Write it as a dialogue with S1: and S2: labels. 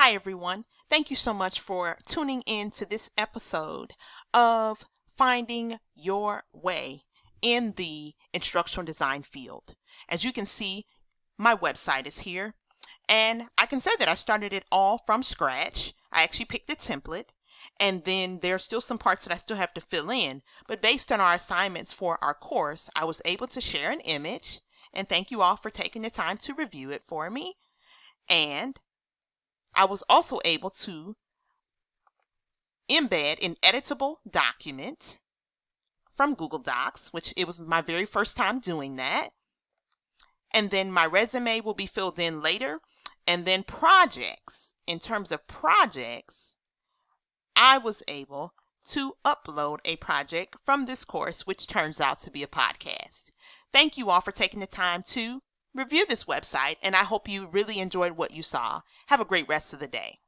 S1: Hi, everyone. Thank you so much for tuning in to this episode of Finding Your Way in the instructional design field. As you can see, my website is here, and I can say that I started it all from scratch. I actually picked a template, and then there's still some parts that I still have to fill in. But based on our assignments for our course, I was able to share an image, and thank you all for taking the time to review it for me. And I was also able to embed an editable document from Google Docs, which it was my very first time doing that. And then my resume will be filled in later. And then projects, in terms of projects, I was able to upload a project from this course, which turns out to be a podcast. Thank you all for taking the time to review this website, and I hope you really enjoyed what you saw. Have a great rest of the day.